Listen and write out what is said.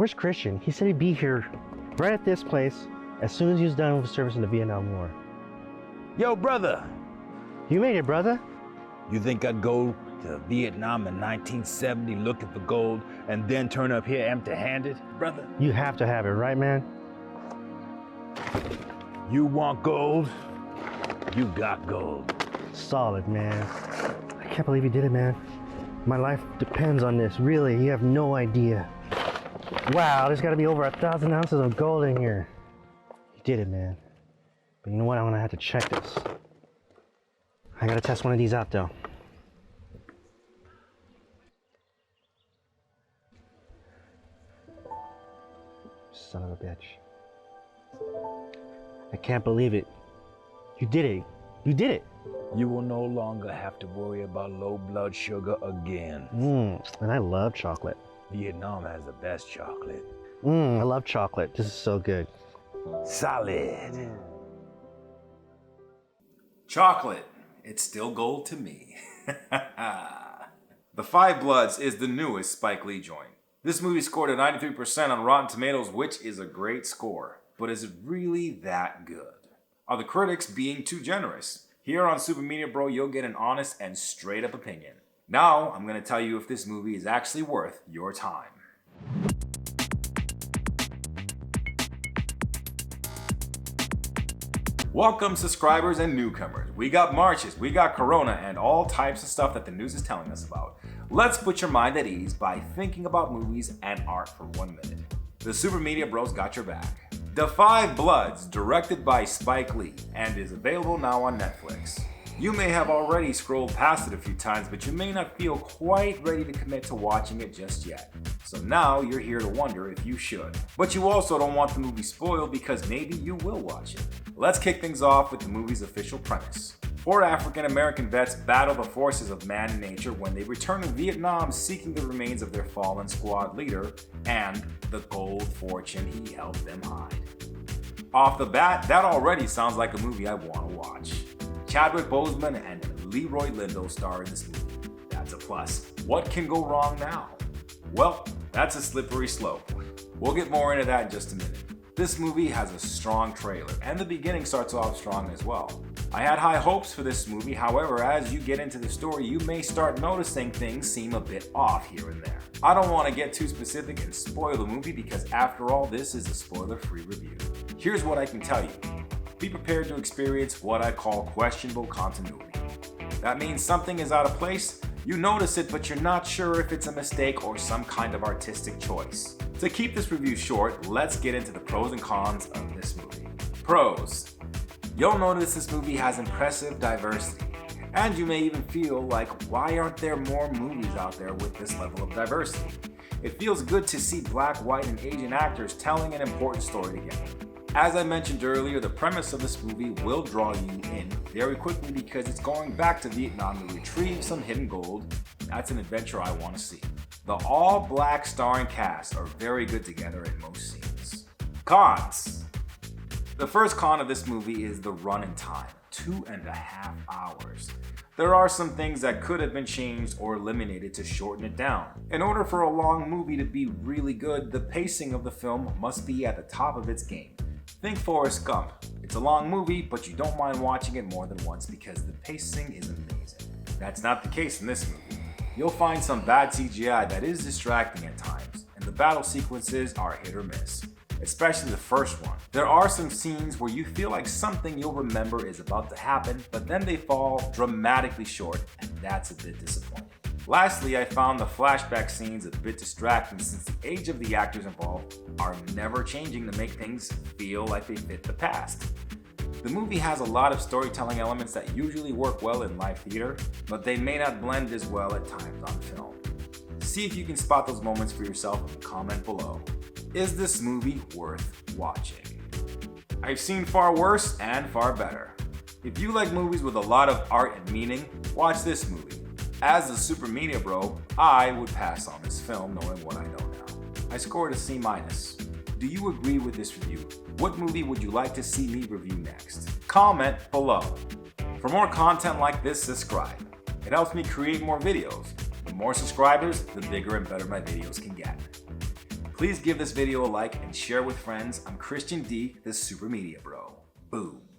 Where's Christian? He said he'd be here right at this place as soon as he was done with service in the Vietnam War. Yo, brother. You made it, brother. You think I'd go to Vietnam in 1970 looking for gold and then turn up here empty-handed, brother? You have to have it, right, man? You want gold? You got gold. Solid, man. I can't believe you did it, man. My life depends on this, really. You have no idea. Wow, there's got to be over 1,000 ounces of gold in here. You did it, man. But you know what? I'm gonna have to check this. I gotta test one of these out, though. Son of a bitch. I can't believe it. You did it. You did it. You will no longer have to worry about low blood sugar again. And I love chocolate. Vietnam has the best chocolate. I love chocolate. This is so good. Solid. Chocolate. It's still gold to me. The Five Bloods is the newest Spike Lee joint. This movie scored a 93% on Rotten Tomatoes, which is a great score. But is it really that good? Are the critics being too generous? Here on Super Media Bro, you'll get an honest and straight up opinion. Now, I'm going to tell you if this movie is actually worth your time. Welcome, subscribers and newcomers. We got marches, we got corona, and all types of stuff that the news is telling us about. Let's put your mind at ease by thinking about movies and art for 1 minute. The Super Media Bros got your back. The Five Bloods, directed by Spike Lee, and is available now on Netflix. You may have already scrolled past it a few times, but you may not feel quite ready to commit to watching it just yet. So now you're here to wonder if you should. But you also don't want the movie spoiled because maybe you will watch it. Let's kick things off with the movie's official premise. 4 African American vets battle the forces of man and nature when they return to Vietnam seeking the remains of their fallen squad leader and the gold fortune he helped them hide. Off the bat, that already sounds like a movie I want to watch. Chadwick Boseman and Leroy Lindo star in this movie. That's a plus. What can go wrong now? Well, that's a slippery slope. We'll get more into that in just a minute. This movie has a strong trailer, and the beginning starts off strong as well. I had high hopes for this movie, however, as you get into the story, you may start noticing things seem a bit off here and there. I don't want to get too specific and spoil the movie because after all, this is a spoiler-free review. Here's what I can tell you. Be prepared to experience what I call questionable continuity. That means something is out of place, you notice it, but you're not sure if it's a mistake or some kind of artistic choice. To keep this review short, let's get into the pros and cons of this movie. Pros. You'll notice this movie has impressive diversity, and you may even feel like, why aren't there more movies out there with this level of diversity? It feels good to see Black, white, and Asian actors telling an important story together. As I mentioned earlier, the premise of this movie will draw you in very quickly because it's going back to Vietnam to retrieve some hidden gold. That's an adventure I want to see. The all-black starring cast are very good together in most scenes. Cons. The first con of this movie is the running time, 2.5 hours. There are some things that could have been changed or eliminated to shorten it down. In order for a long movie to be really good, the pacing of the film must be at the top of its game. Think Forrest Gump. It's a long movie, but you don't mind watching it more than once because the pacing is amazing. That's not the case in this movie. You'll find some bad CGI that is distracting at times, and the battle sequences are hit or miss, especially the first one. There are some scenes where you feel like something you'll remember is about to happen, but then they fall dramatically short, and that's a bit disappointing. Lastly, I found the flashback scenes a bit distracting since the age of the actors involved are never changing to make things feel like they fit the past. The movie has a lot of storytelling elements that usually work well in live theater, but they may not blend as well at times on film. See if you can spot those moments for yourself and comment below. Is this movie worth watching? I've seen far worse and far better. If you like movies with a lot of art and meaning, watch this movie. As a Super Media Bro, I would pass on this film knowing what I know now. I scored a C-. Do you agree with this review? What movie would you like to see me review next? Comment below. For more content like this, subscribe. It helps me create more videos. The more subscribers, the bigger and better my videos can get. Please give this video a like and share with friends. I'm Christian D, the Super Media Bro. Boom.